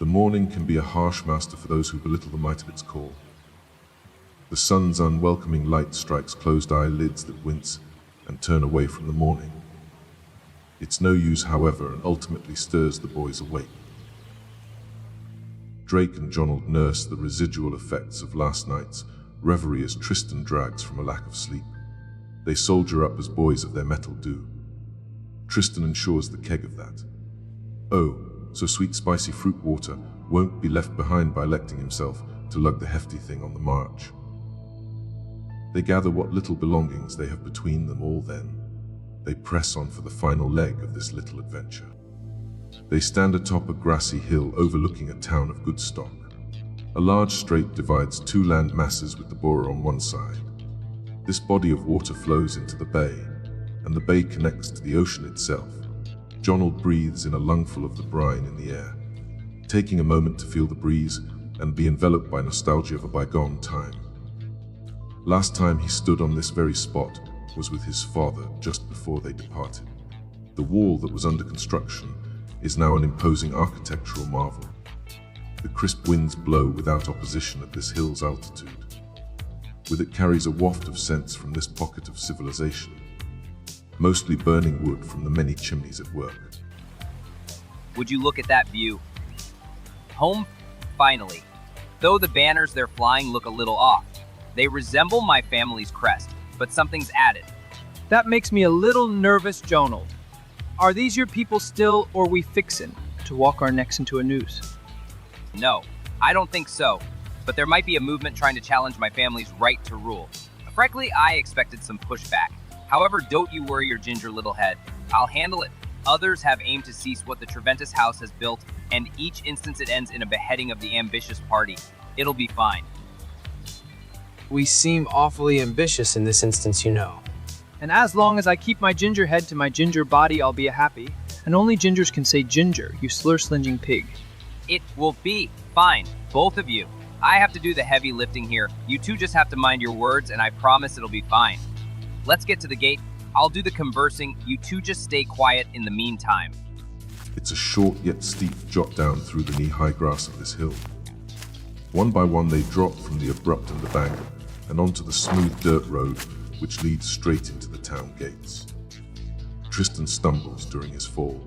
The morning can be a harsh master for those who belittle the might of its call. The sun's unwelcoming light strikes closed eyelids that wince and turn away from the morning. It's no use, however, and ultimately stirs the boys awake. Drake and Jonald nurse the residual effects of last night's reverie as Tristan drags from a lack of sleep. They soldier up as boys of their mettle do. Tristan ensures the keg of that. Oh, so sweet spicy fruit water won't be left behind by electing himself to lug the hefty thing on the march. They gather what little belongings they have between them all then. They press on for the final leg of this little adventure. They stand atop a grassy hill overlooking a town of good stock. A large strait divides two land masses with the Bora on one side. This body of water flows into the bay, and the bay connects to the ocean itself. Jonald breathes in a lungful of the brine in the air, taking a moment to feel the breeze and be enveloped by nostalgia of a bygone time. Last time he stood on this very spot was with his father just before they departed. The wall that was under construction is now an imposing architectural marvel. The crisp winds blow without opposition at this hill's altitude. With it carries a waft of scents from this pocket of civilization, mostly burning wood from the many chimneys at work. Would you look at that view? Home, finally. Though the banners they're flying look a little off. They resemble my family's crest, but something's added. That makes me a little nervous, Jonald. Are these your people still, or we fixin' to walk our necks into a noose? No, I don't think so, but there might be a movement trying to challenge my family's right to rule. Frankly, I expected some pushback. However, don't you worry your ginger little head. I'll handle it. Others have aimed to seize what the Treventus house has built, and each instance it ends in a beheading of the ambitious party. It'll be fine. We seem awfully ambitious in this instance, you know. And as long as I keep my ginger head to my ginger body, I'll be happy. And only gingers can say ginger, you slur-slinging pig. It will be fine, both of you. I have to do the heavy lifting here. You two just have to mind your words, and I promise it'll be fine. Let's get to the gate. I'll do the conversing. You two just stay quiet in the meantime. It's a short yet steep jot down through the knee-high grass of this hill. One by one they drop from the abrupt and the bank and onto the smooth dirt road which leads straight into the town gates. Tristan stumbles during his fall,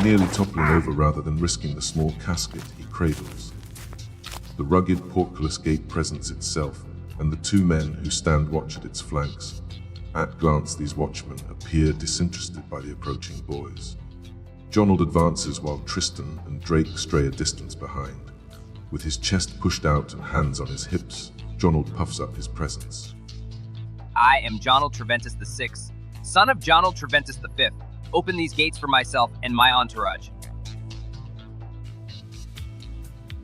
nearly toppling over rather than risking the small casket he cradles. The rugged portcullis gate presents itself, and the two men who stand watch at its flanks. At glance, these watchmen appear disinterested by the approaching boys. Jonald advances while Tristan and Drake stray a distance behind. With his chest pushed out and hands on his hips, Jonald puffs up his presence. I am Jonald Treventus VI, son of Jonald Treventus V. Open these gates for myself and my entourage.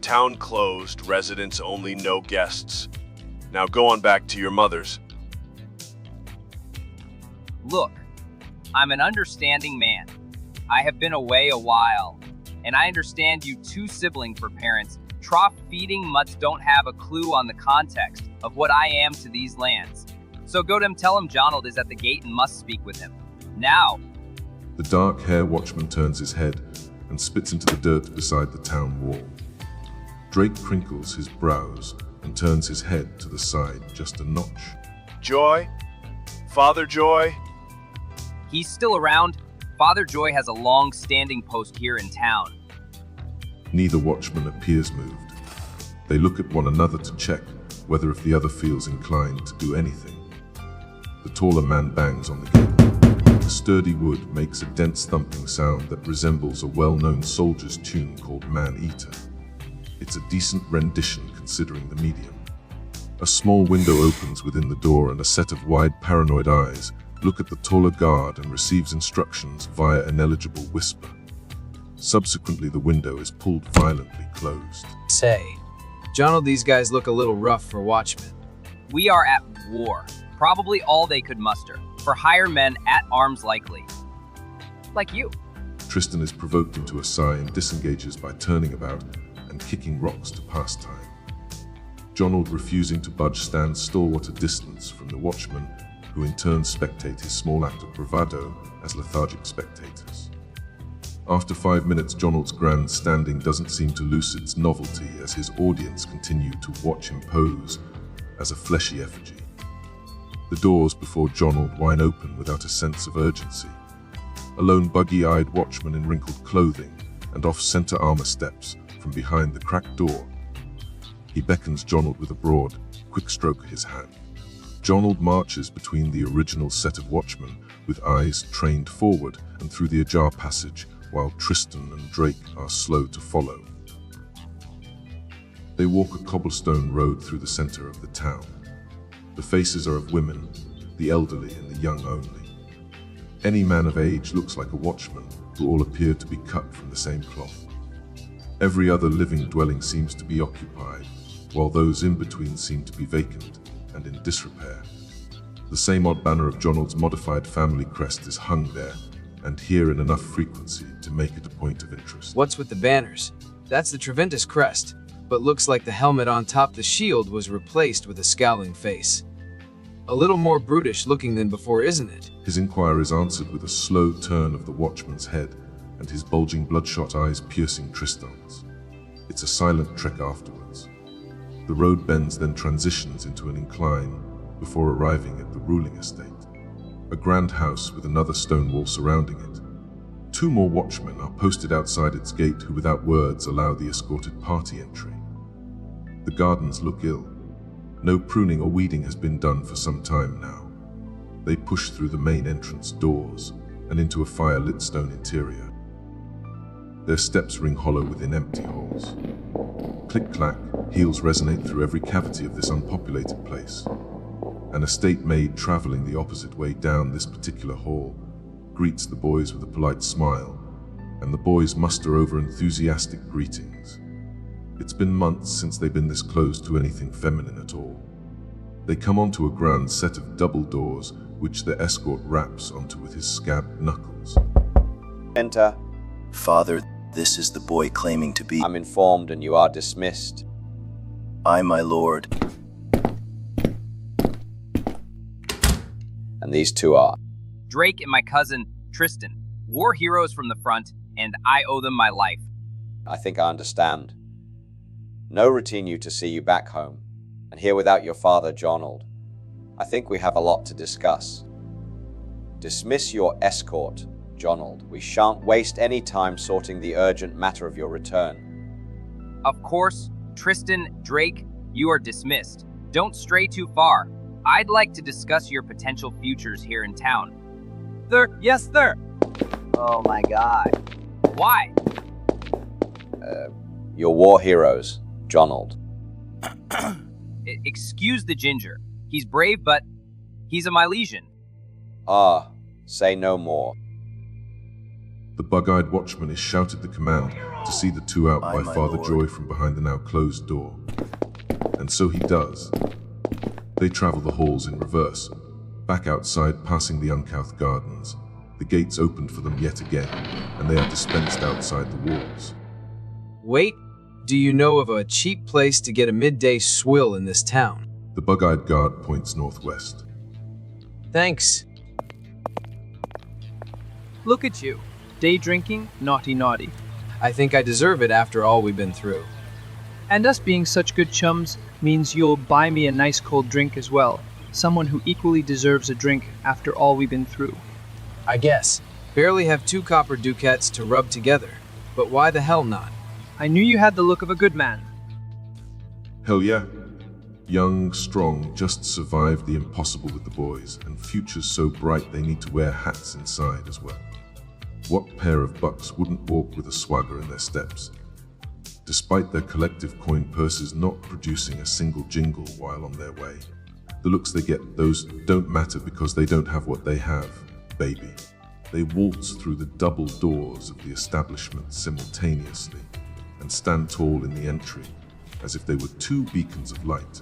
Town closed, residents only, no guests. Now go on back to your mothers. Look, I'm an understanding man. I have been away a while, and I understand you two sibling for parents. Trough-feeding mutts don't have a clue on the context of what I am to these lands. So go to him, tell him Jonald is at the gate and must speak with him. Now! The dark-haired watchman turns his head and spits into the dirt beside the town wall. Drake crinkles his brows and turns his head to the side just a notch. Joy? Father Joy? He's still around. Father Joy has a long-standing post here in town. Neither watchman appears moved. They look at one another to check whether if the other feels inclined to do anything. The taller man bangs on the gate. The sturdy wood makes a dense thumping sound that resembles a well-known soldier's tune called Man-Eater. It's a decent rendition considering the medium. A small window opens within the door and a set of wide paranoid eyes look at the taller guard and receives instructions via an eligible whisper. Subsequently, the window is pulled violently closed. Say, Jonald, these guys look a little rough for watchmen. We are at war. Probably all they could muster. For hire men at arms likely. Like you. Tristan is provoked into a sigh and disengages by turning about and kicking rocks to pass time. Jonald, refusing to budge, stands stalwart a distance from the watchmen, who in turn spectate his small act of bravado as lethargic spectators. After 5 minutes, Jonald's grand standing doesn't seem to lose its novelty as his audience continue to watch him pose as a fleshy effigy. The doors before Jonald whine open without a sense of urgency. A lone buggy-eyed watchman in wrinkled clothing and off-center armor steps from behind the cracked door. He beckons Jonald with a broad, quick stroke of his hand. Jonald marches between the original set of watchmen with eyes trained forward and through the ajar passage, while Tristan and Drake are slow to follow. They walk a cobblestone road through the center of the town. The faces are of women, the elderly and the young only. Any man of age looks like a watchman, who all appear to be cut from the same cloth. Every other living dwelling seems to be occupied, while those in between seem to be vacant and in disrepair. The same odd banner of Jonald's modified family crest is hung there, and here in enough frequency to make it a point of interest. What's with the banners? That's the Treventus crest, but looks like the helmet on top the shield was replaced with a scowling face. A little more brutish looking than before, isn't it? His inquiry is answered with a slow turn of the watchman's head and his bulging bloodshot eyes piercing Tristan's. It's a silent trek afterwards. The road bends, then transitions into an incline before arriving at the ruling estate. A grand house with another stone wall surrounding it. 2 more watchmen are posted outside its gate who without words allow the escorted party entry. The gardens look ill. No pruning or weeding has been done for some time now. They push through the main entrance doors and into a fire-lit stone interior. Their steps ring hollow within empty holes. Click-clack, heels resonate through every cavity of this unpopulated place. An estate maid traveling the opposite way down this particular hall greets the boys with a polite smile, and the boys muster over enthusiastic greetings. It's been months since they've been this close to anything feminine at all. They come onto a grand set of double doors, which their escort raps onto with his scabbed knuckles. Enter. Father, this is the boy claiming to be. I'm informed and you are dismissed. I, my lord. And these 2 are. Drake and my cousin, Tristan, war heroes from the front, and I owe them my life. I think I understand. No routine you to see you back home, and here without your father, Jonald. I think we have a lot to discuss. Dismiss your escort, Jonald. We shan't waste any time sorting the urgent matter of your return. Of course, Tristan, Drake, you are dismissed. Don't stray too far. I'd like to discuss your potential futures here in town. Yes, sir. Oh my god. Why? You're war heroes, Jonald. Excuse the ginger. He's brave, but he's a Milesian. Ah, say no more. The bug-eyed watchman is shouted the command to see the 2 out by my Father lord. Joy from behind the now closed door. And so he does. They travel the halls in reverse, back outside passing the uncouth gardens. The gates opened for them yet again, and they are dispensed outside the walls. Wait, do you know of a cheap place to get a midday swill in this town? The bug-eyed guard points northwest. Thanks. Look at you. Day drinking, naughty. I think I deserve it after all we've been through. And us being such good chums means you'll buy me a nice cold drink as well. Someone who equally deserves a drink after all we've been through. I guess. Barely have 2 copper ducats to rub together, but why the hell not? I knew you had the look of a good man. Hell yeah. Young, strong, just survived the impossible with the boys, and futures so bright they need to wear hats inside as well. What pair of bucks wouldn't walk with a swagger in their steps? Despite their collective coin purses not producing a single jingle while on their way. The looks they get, those don't matter because they don't have what they have, baby. They waltz through the double doors of the establishment simultaneously and stand tall in the entry as if they were 2 beacons of light,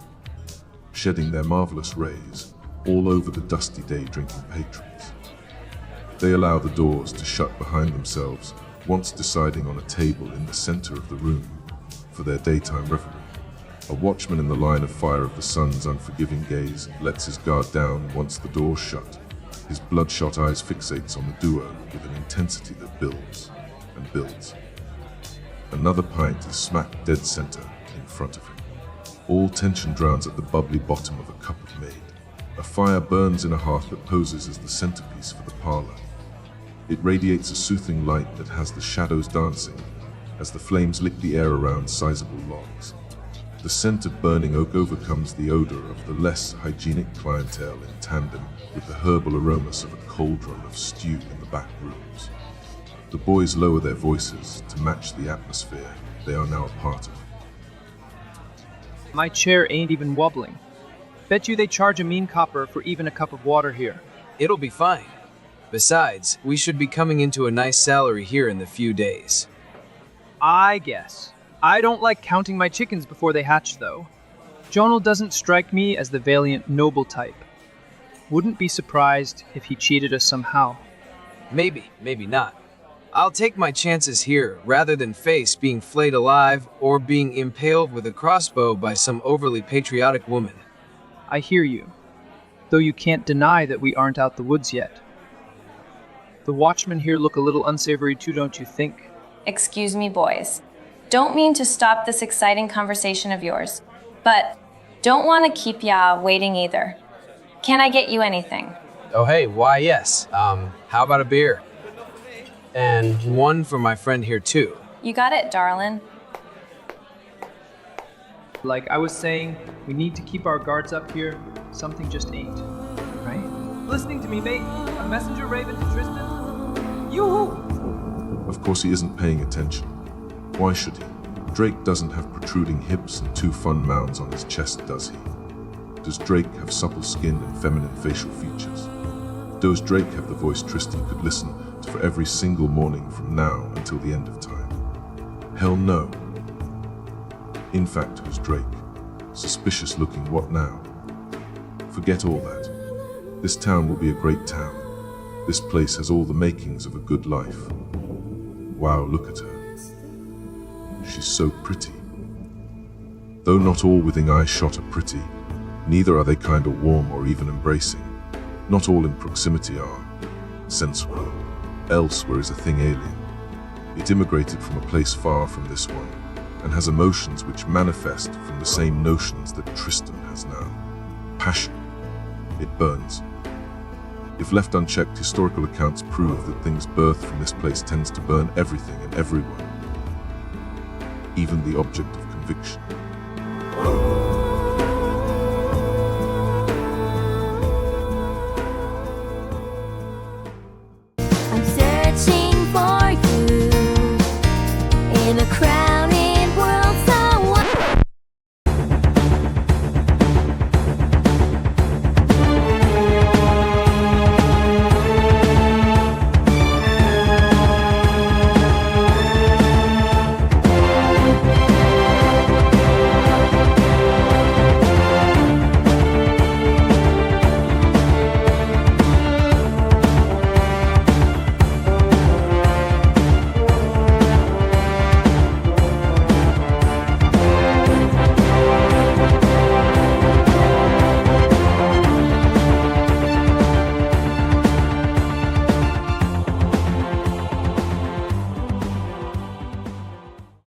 shedding their marvelous rays all over the dusty day drinking patrons. They allow the doors to shut behind themselves once deciding on a table in the center of the room for their daytime revelry. A watchman in the line of fire of the sun's unforgiving gaze lets his guard down once the doors shut. His bloodshot eyes fixates on the duo with an intensity that builds. and builds. Another pint is smack dead center in front of him. All tension drowns at the bubbly bottom of a cup of mead. A fire burns in a hearth that poses as the centerpiece for the parlor. It radiates a soothing light that has the shadows dancing as the flames lick the air around sizable logs. The scent of burning oak overcomes the odor of the less hygienic clientele in tandem with the herbal aromas of a cauldron of stew in the back rooms. The boys lower their voices to match the atmosphere they are now a part of. My chair ain't even wobbling. Bet you they charge a mean copper for even a cup of water here. It'll be fine. Besides, we should be coming into a nice salary here in the few days. I guess. I don't like counting my chickens before they hatch, though. Jonal doesn't strike me as the valiant, noble type. Wouldn't be surprised if he cheated us somehow. Maybe, maybe not. I'll take my chances here rather than face being flayed alive or being impaled with a crossbow by some overly patriotic woman. I hear you, though you can't deny that we aren't out the woods yet. The watchmen here look a little unsavory too, don't you think? Excuse me, boys. Don't mean to stop this exciting conversation of yours, but don't want to keep ya waiting either. Can I get you anything? Oh hey, why yes. How about a beer? And one for my friend here too. You got it, darling. Like I was saying, we need to keep our guards up here. Something just ain't, right? Listening to me, mate. A messenger raven to Tristan? Yoo-hoo! Of course he isn't paying attention. Why should he? Drake doesn't have protruding hips and 2 fun mounds on his chest, does he? Does Drake have supple skin and feminine facial features? Does Drake have the voice Tristan could listen to for every single morning from now until the end of time? Hell no. In fact, who's Drake? Suspicious looking what now? Forget all that. This town will be a great town. This place has all the makings of a good life. Wow, look at her. She's so pretty. Though not all within eyeshot are pretty, neither are they kinda warm or even embracing. Not all in proximity are sensual. Elsewhere is a thing alien. It immigrated from a place far from this one, and has emotions which manifest from the same notions that Tristan has now. Passion. It burns. If left unchecked, historical accounts prove that things birthed from this place tends to burn everything and everyone, even the object of conviction.